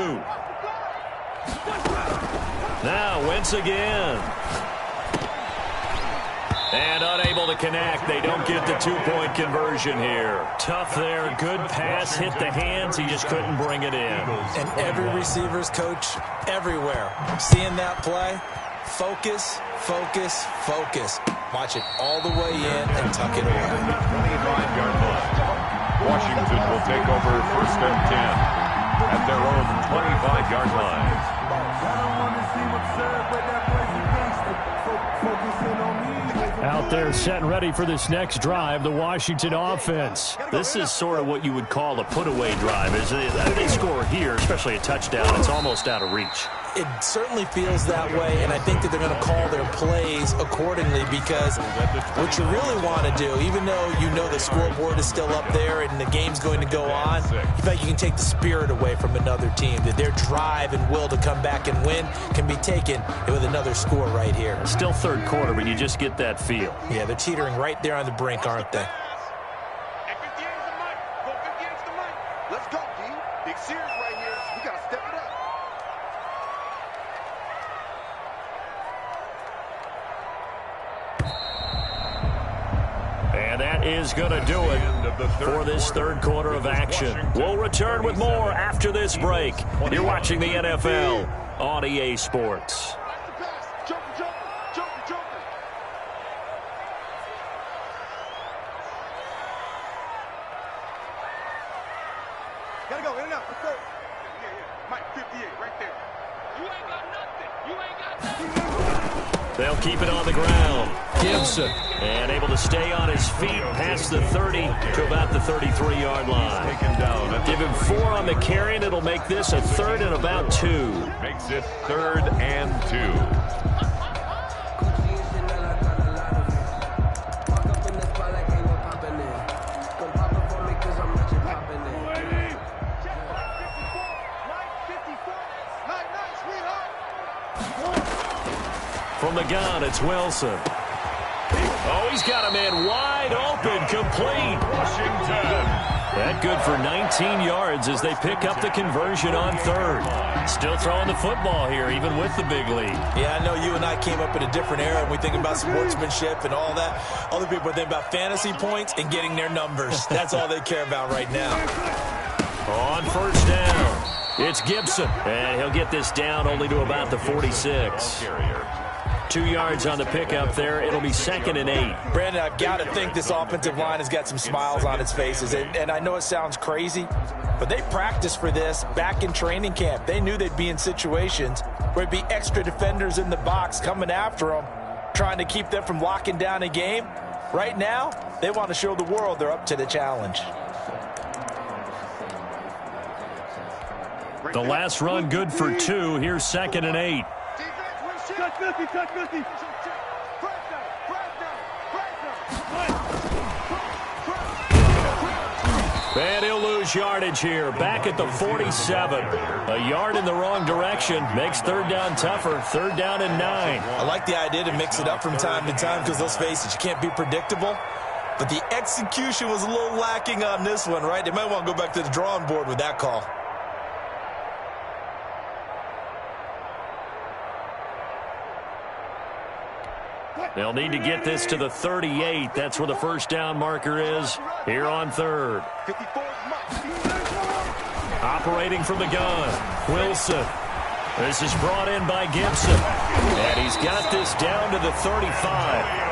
Now Wentz again. And unable to connect. They don't get the 2-point conversion here. Tough there. Good pass. Hit the hands. He just couldn't bring it in. And every receiver's coach everywhere. Seeing that play, focus, focus, focus. Watch it all the way in and tuck it away. 25-yard line. Washington will take over 1st and 10 at their own 25-yard line. Out there set and ready for this next drive, the Washington offense. This is sort of what you would call a put-away drive. They score here, especially a touchdown. It's almost out of reach. It certainly feels that way, and I think that they're going to call their plays accordingly, because what you really want to do, even though you know the scoreboard is still up there and the game's going to go on, you think you can take the spirit away from another team, that their drive and will to come back and win can be taken with another score right here. Still 3rd quarter, but you just get that feel. Yeah, they're teetering right there on the brink, aren't they? Let's go, D. Big series right here. We got to step it up. And that is going to do it for this 3rd quarter of action. We'll return with more after this break. You're watching the NFL on EA Sports. Gotta go, in and out. Let's go. Mike, 58, right there. You ain't got nothing. You ain't got nothing. They'll keep it on the ground. Gibson, and able to stay on his feet past the 30 to about the 33-yard line. Give him 4 on the carry, and it'll make this a 3rd and about 2. Makes it 3rd and 2. From the gun, it's Wilson. Oh, he's got a man wide open, complete. Washington. That good for 19 yards as they pick up the conversion on 3rd. Still throwing the football here, even with the big lead. Yeah, I know you and I came up in a different era, and we think about sportsmanship and all that. Other people are thinking about fantasy points and getting their numbers. That's all they care about right now. On 1st down, it's Gibson. And he'll get this down only to about the 46. 2 yards on the pickup there. It'll be 2nd and 8. Brandon, I've got to think this offensive line has got some smiles on its faces. And I know it sounds crazy, but they practiced for this back in training camp. They knew they'd be in situations where it'd be extra defenders in the box coming after them, trying to keep them from locking down a game. Right now, they want to show the world they're up to the challenge. The last run good for 2. Here's 2nd and 8. Touch 50, touch 50. And he'll lose yardage here. Back at the 47. A yard in the wrong direction makes 3rd down tougher. 3rd down and 9. I like the idea to mix it up from time to time, because let's face it, you can't be predictable. But the execution was a little lacking on this one, right? They might want to go back to the drawing board with that call. They'll need to get this to the 38. That's where the first down marker is here on third. Operating from the gun, Wilson. This is brought in by Gibson. And he's got this down to the 35.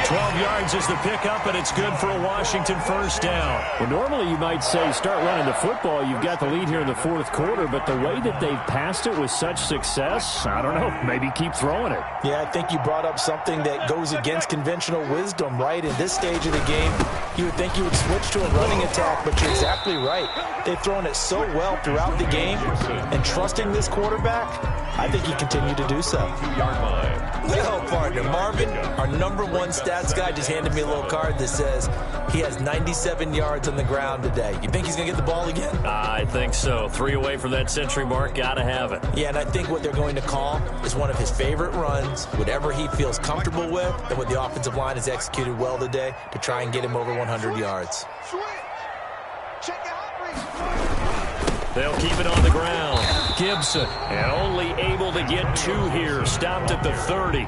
12 yards is the pickup, and it's good for a Washington first down. Well, normally you might say start running the football. You've got the lead here in the fourth quarter, but the way that they've passed it with such success, I don't know, maybe keep throwing it. Yeah, I think you brought up something that goes against conventional wisdom, right? In this stage of the game, you would think you would switch to a running attack, but you're exactly right. They've thrown it so well throughout the game, and trusting this quarterback, I think he continued to do so. Well, partner, Marvin, our number one stats guy, just handed me a little card that says he has 97 yards on the ground today. You think he's going to get the ball again? I think so. 3 away from that century mark. Got to have it. Yeah, and I think what they're going to call is one of his favorite runs, whatever he feels comfortable with, and what the offensive line has executed well today to try and get him over 100 yards. They'll keep it on the ground. Gibson, and only able to get 2 here. Stopped at the 30.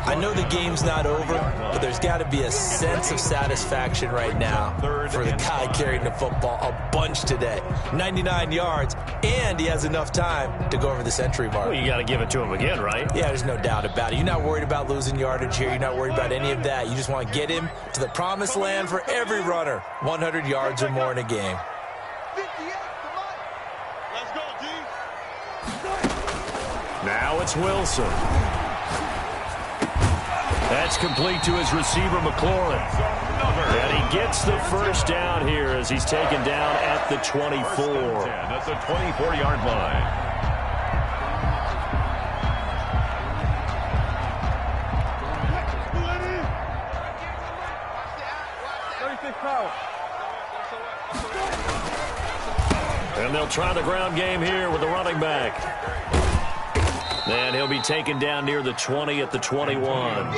I know the game's not over, but there's got to be a sense of satisfaction right now for the guy carrying the football a bunch today. 99 yards, and he has enough time to go over the century mark. Well, you got to give it to him again, right? Yeah, there's no doubt about it. You're not worried about losing yardage here. You're not worried about any of that. You just want to get him to the promised land for every runner. 100 yards or more in a game. Now it's Wilson. That's complete to his receiver, McLaurin. And he gets the first down here as he's taken down at the 24. That's a 24-yard line. And they'll try the ground game here with the running back. And he'll be taken down near the 20 at the 21.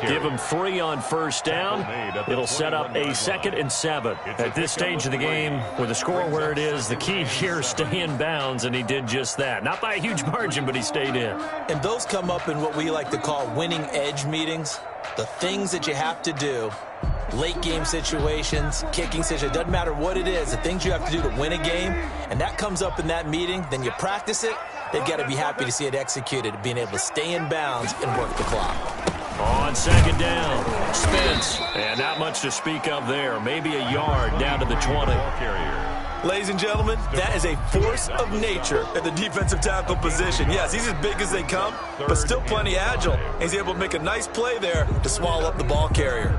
Give him 3 on first down. It'll set up a 2nd and 7. At this stage of the game, with the score where it is, the key here, stay in bounds, and he did just that. Not by a huge margin, but he stayed in. And those come up in what we like to call winning edge meetings. The things that you have to do. Late game situations, kicking situations, doesn't matter what it is, the things you have to do to win a game, and that comes up in that meeting, then you practice it. They've got to be happy to see it executed, being able to stay in bounds and work the clock. On 2nd down, Spence, and not much to speak of there, maybe a yard down to the 20. Ladies and gentlemen, that is a force of nature at the defensive tackle position. Yes, he's as big as they come, but still plenty agile. He's able to make a nice play there to swallow up the ball carrier.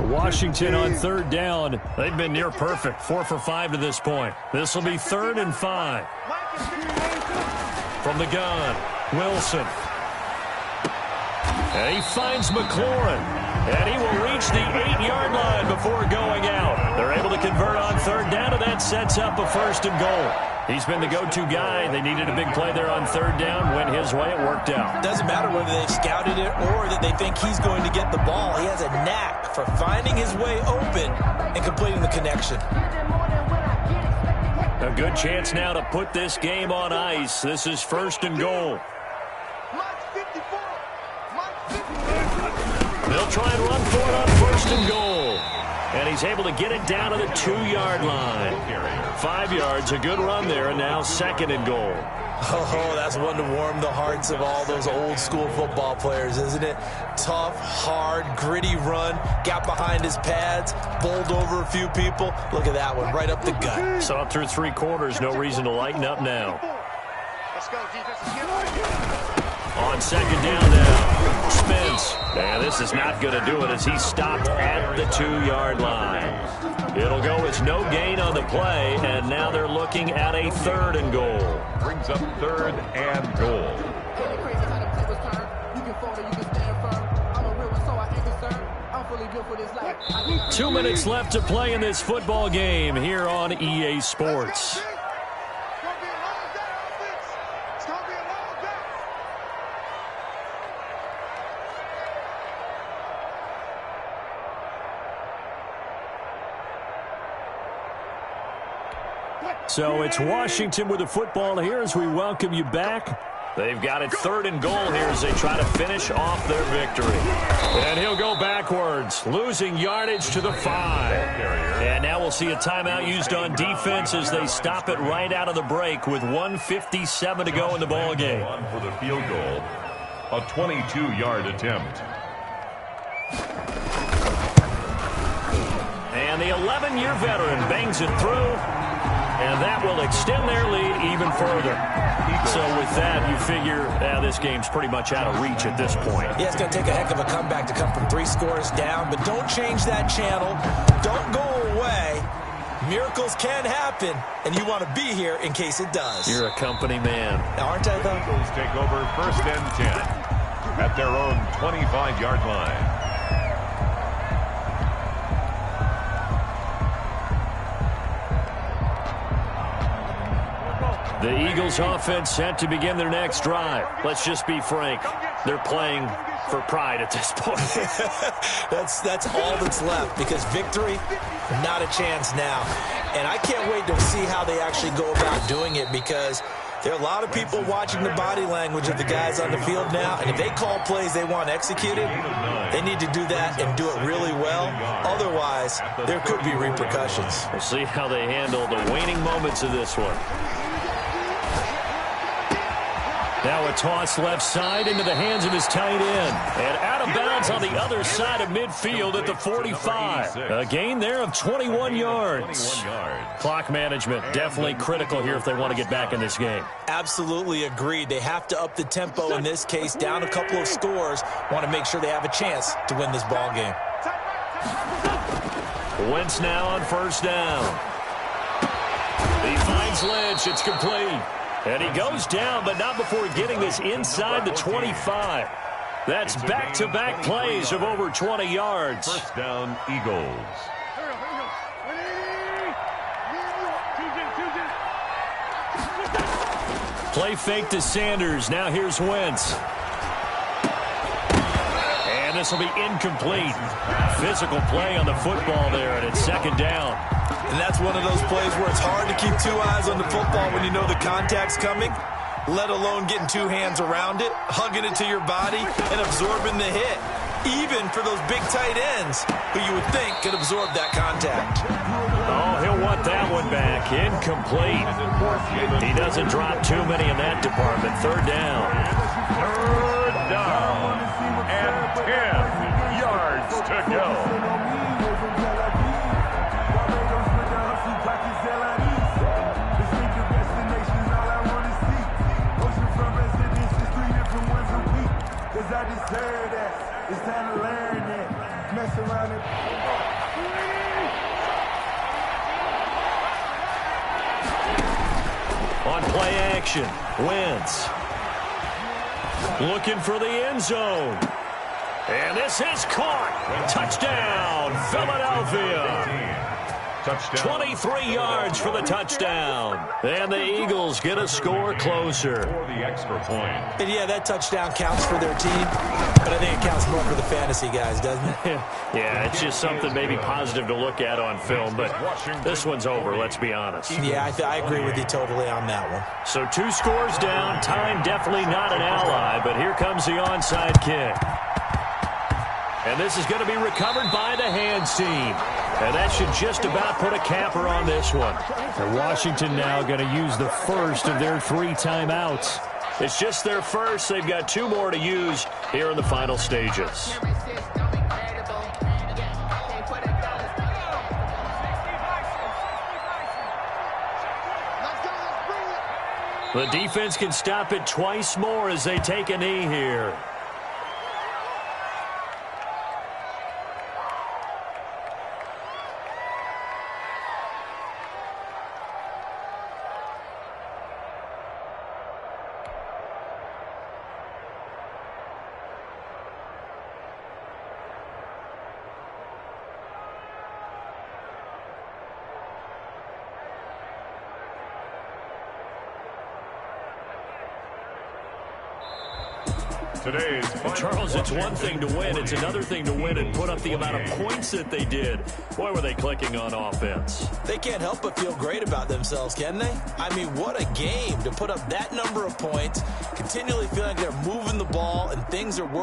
Washington on 3rd down. They've been near perfect. 4 for 5 to this point. This will be 3rd and 5. From the gun, Wilson. And he finds McLaurin. And he will reach the 8-yard line before going out. They're able to convert on 3rd down, and that sets up a 1st and goal. He's been the go-to guy. They needed a big play there on 3rd down. Went his way. It worked out. Doesn't matter whether they've scouted it or that they think he's going to get the ball. He has a knack for finding his way open and completing the connection. A good chance now to put this game on ice. This is 1st and goal. They'll try and run for it on 1st and goal. And he's able to get it down to the 2-yard line. 5 yards, a good run there, and now 2nd and goal. Oh, that's one to warm the hearts of all those old-school football players, isn't it? Tough, hard, gritty run, got behind his pads, bowled over a few people. Look at that one, right up the gut. Saw it through 3 quarters, no reason to lighten up now. Let's go, defense. On 2nd down now, Spence. And this is not going to do it as he stopped at the 2-yard line. It'll go as no gain on the play, and now they're looking at a 3rd and goal. Brings up 3rd and goal. 2 minutes left to play in this football game here on EA Sports. So it's Washington with the football here as we welcome you back. They've got it 3rd and goal here as they try to finish off their victory. And he'll go backwards, losing yardage to the 5. And now we'll see a timeout used on defense as they stop it right out of the break with 1:57 to go in the ball game. For the field goal, a 22-yard attempt. And the 11-year veteran bangs it through. And that will extend their lead even further. So with that, you figure this game's pretty much out of reach at this point. Yeah, it's going to take a heck of a comeback to come from 3 scores down, but don't change that channel. Don't go away. Miracles can happen, and you want to be here in case it does. You're a company man. Aren't I, though? Eagles take over 1st and 10 at their own 25-yard line. The Eagles offense set to begin their next drive. Let's just be frank. They're playing for pride at this point. That's all that's left because victory, not a chance now. And I can't wait to see how they actually go about doing it because there are a lot of people watching the body language of the guys on the field now. And if they call plays they want executed, they need to do that and do it really well. Otherwise, there could be repercussions. We'll see how they handle the waning moments of this one. Now a toss left side into the hands of his tight end. And out of bounds on the other side of midfield at the 45. A gain there of 21 yards. Clock management definitely critical here if they want to get back in this game. Absolutely agreed. They have to up the tempo in this case, down a couple of scores. Want to make sure they have a chance to win this ball game. Wentz now on 1st down. He finds Lynch. It's complete. And he goes down, but not before getting this inside the 25. That's back-to-back plays of over 20 yards. 1st down, Eagles. Play fake to Sanders. Now here's Wentz. And this will be incomplete. Physical play on the football there, and it's 2nd down. And that's one of those plays where it's hard to keep 2 eyes on the football when you know the contact's coming, let alone getting 2 hands around it, hugging it to your body, and absorbing the hit. Even for those big tight ends who you would think could absorb that contact. Oh, he'll want that one back. Incomplete. He doesn't drop too many in that department. 3rd down. 3rd down and 10 yards to go. I deserve that. It's time to learn that. Mess around and... On play action, Wentz. Looking for the end zone. And this is caught. Touchdown, Philadelphia. Touchdown. 23 yards for the touchdown. And the Eagles get a score closer. For the extra point. And yeah, that touchdown counts for their team, but I think it counts more for the fantasy guys, doesn't it? Yeah, it's just something maybe positive to look at on film, but this one's over, let's be honest. Yeah, I agree with you totally on that one. So 2 scores down, time definitely not an ally, but here comes the onside kick. And this is going to be recovered by the hands team. And that should just about put a capper on this one. And Washington now going to use the first of their 3 timeouts. It's just their first. They've got 2 more to use here in the final stages. The defense can stop it twice more as they take a knee here. today's final. Charles, it's one thing to win. It's another thing to win and put up the amount of points that they did. Boy, were they clicking on offense. They can't help but feel great about themselves, can they? I mean, what a game to put up that number of points, continually feeling like they're moving the ball and things are working